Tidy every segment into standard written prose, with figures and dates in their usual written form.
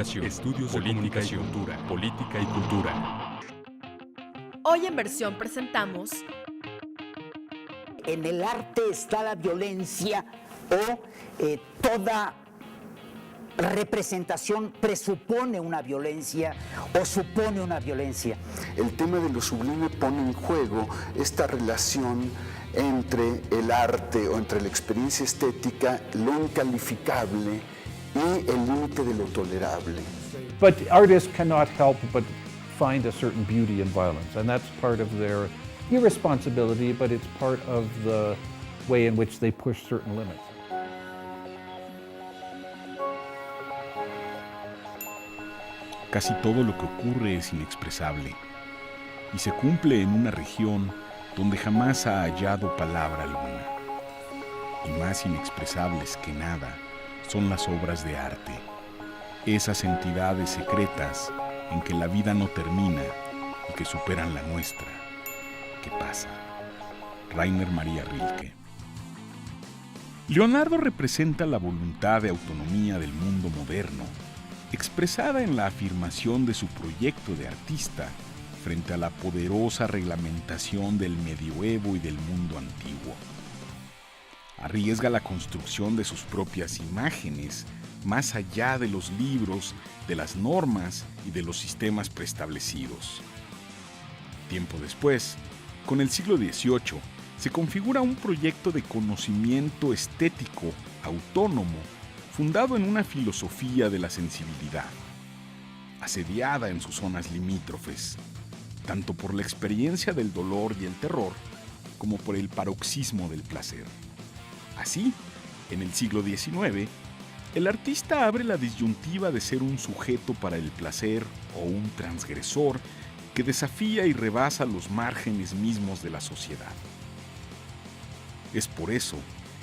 comunicación, estudios de comunicación, política y cultura. Hoy en Versión presentamos... En el arte está la violencia o toda representación presupone una violencia o supone una violencia. El tema de lo sublime pone en juego esta relación entre el arte o entre la experiencia estética, lo incalificable y el límite de lo tolerable. But artists cannot help but find a certain beauty in violence, and that's part of their irresponsibility, but it's part of the way in which they push certain limits. Casi todo lo que ocurre es inexpresable y se cumple en una región donde jamás ha hallado palabra alguna. Y más inexpresables que nada son las obras de arte, esas entidades secretas en que la vida no termina y que superan la nuestra. ¿Qué pasa? Rainer Maria Rilke. Leonardo representa la voluntad de autonomía del mundo moderno, expresada en la afirmación de su proyecto de artista frente a la poderosa reglamentación del medioevo y del mundo antiguo. Arriesga la construcción de sus propias imágenes más allá de los libros, de las normas y de los sistemas preestablecidos. Tiempo después, con el siglo XVIII, se configura un proyecto de conocimiento estético autónomo fundado en una filosofía de la sensibilidad, asediada en sus zonas limítrofes, tanto por la experiencia del dolor y el terror, como por el paroxismo del placer. Así, en el siglo XIX, el artista abre la disyuntiva de ser un sujeto para el placer o un transgresor que desafía y rebasa los márgenes mismos de la sociedad. Es por eso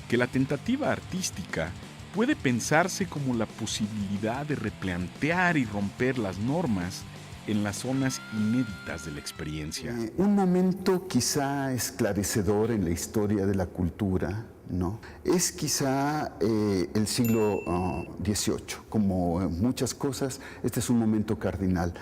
que la tentativa artística puede pensarse como la posibilidad de replantear y romper las normas en las zonas inéditas de la experiencia. Un momento quizá esclarecedor en la historia de la cultura, ¿no? Es quizá el siglo XVIII. Como muchas cosas, este es un momento cardinal.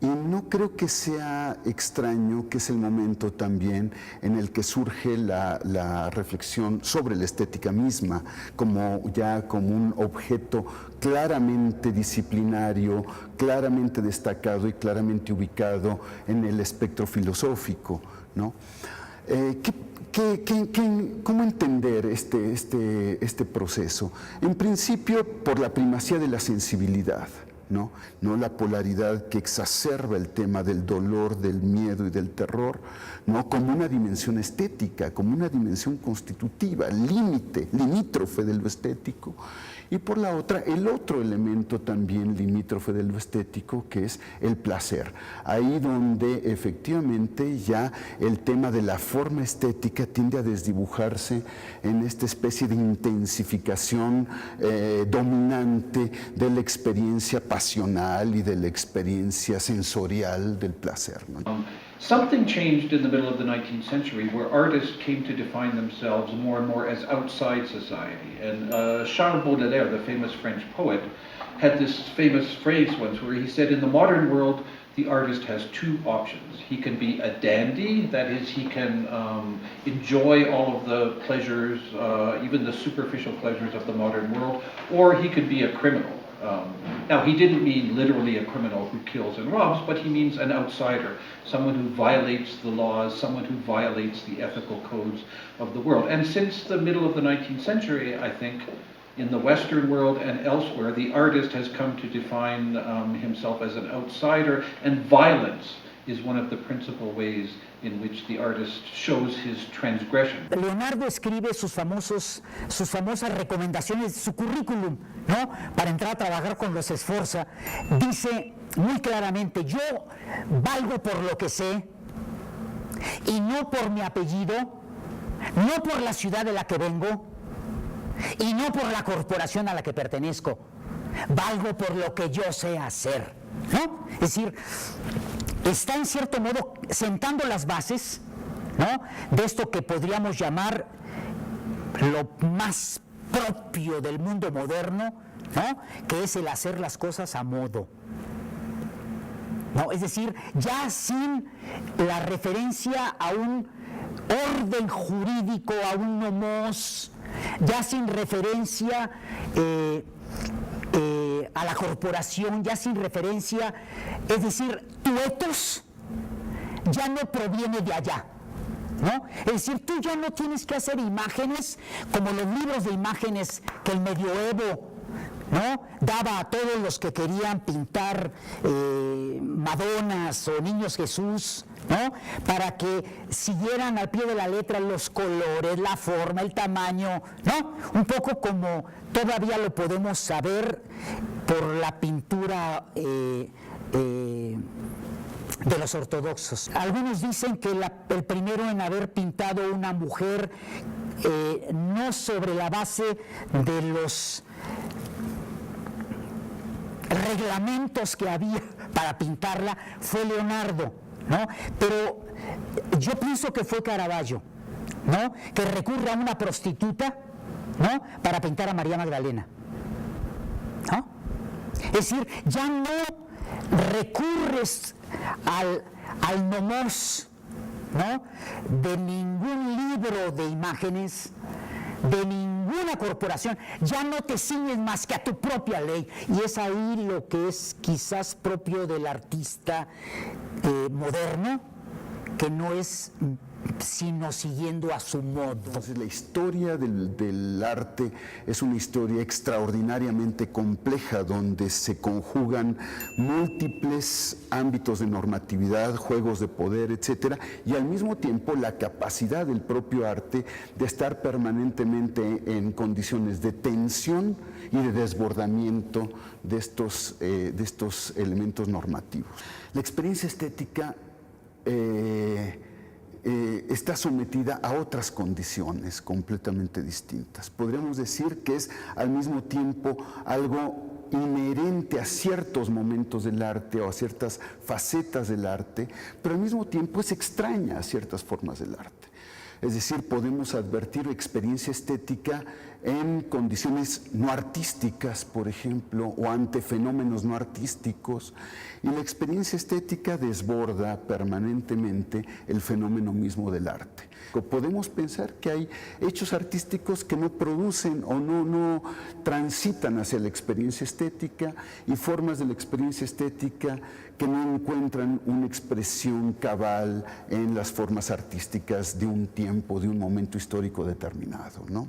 Y no creo que sea extraño que es el momento también en el que surge la reflexión sobre la estética misma, como un objeto claramente disciplinario, claramente destacado y claramente ubicado en el espectro filosófico, ¿no? ¿Cómo entender este proceso? En principio, por la primacía de la sensibilidad. No la polaridad que exacerba el tema del dolor, del miedo y del terror, ¿no? Como una dimensión estética, como una dimensión constitutiva, limítrofe de lo estético. Y por la otra, el otro elemento también limítrofe de lo estético, que es el placer. Ahí donde efectivamente ya el tema de la forma estética tiende a desdibujarse en esta especie de intensificación dominante de la experiencia pasional y de la experiencia sensorial del placer, ¿no? Something changed in the middle of the 19th century where artists came to define themselves more and more as outside society. And Charles Baudelaire, the famous French poet, had this famous phrase once where he said, in the modern world, the artist has two options. He can be a dandy, that is, he can enjoy all of the pleasures, even the superficial pleasures of the modern world, or he could be a criminal. Now, he didn't mean literally a criminal who kills and robs, but he means an outsider, someone who violates the laws, someone who violates the ethical codes of the world. And since the middle of the 19th century, I think, in the Western world and elsewhere, the artist has come to define himself as an outsider, and violence is one of the principal ways in which the artist shows his transgression. Leonardo escribe sus famosas recomendaciones, su currículum, ¿no? Para entrar a trabajar con los Sforza. Dice muy claramente, yo valgo por lo que sé y no por mi apellido, no por la ciudad de la que vengo y no por la corporación a la que pertenezco. Valgo por lo que yo sé hacer, ¿no? Es decir, está en cierto modo sentando las bases, ¿no? De esto que podríamos llamar lo más propio del mundo moderno, ¿no? Que es el hacer las cosas a modo. ¿No? Es decir, ya sin la referencia a un orden jurídico, a un nomos, ya sin referencia a la corporación, ya sin referencia, es decir, tu etos ya no proviene de allá, ¿no? Es decir, tú ya no tienes que hacer imágenes como los libros de imágenes que el medioevo, ¿no?, daba a todos los que querían pintar Madonas o Niños Jesús, ¿no?, para que siguieran al pie de la letra los colores, la forma, el tamaño, ¿no? Un poco como todavía lo podemos saber por la pintura de los ortodoxos. Algunos dicen que el primero en haber pintado una mujer no sobre la base de los reglamentos que había para pintarla fue Leonardo, ¿no? Pero yo pienso que fue Caravaggio, ¿no?, que recurre a una prostituta, ¿no?, para pintar a María Magdalena, ¿no? Es decir, ya no recurres al nomos, ¿no?, de ningún libro de imágenes, de ninguna corporación, ya no te ciñes más que a tu propia ley, y es ahí lo que es quizás propio del artista moderno, que no es sino siguiendo a su modo. Entonces la historia del arte es una historia extraordinariamente compleja, donde se conjugan múltiples ámbitos de normatividad, juegos de poder, etcétera, y al mismo tiempo la capacidad del propio arte de estar permanentemente en condiciones de tensión y de desbordamiento de estos elementos normativos. La experiencia estética está sometida a otras condiciones completamente distintas. Podríamos decir que es al mismo tiempo algo inherente a ciertos momentos del arte o a ciertas facetas del arte, pero al mismo tiempo es extraña a ciertas formas del arte. Es decir, podemos advertir experiencia estética en condiciones no artísticas, por ejemplo, o ante fenómenos no artísticos, y la experiencia estética desborda permanentemente el fenómeno mismo del arte. Podemos pensar que hay hechos artísticos que no producen o no transitan hacia la experiencia estética, y formas de la experiencia estética que no encuentran una expresión cabal en las formas artísticas de un tiempo, de un momento histórico determinado, ¿no?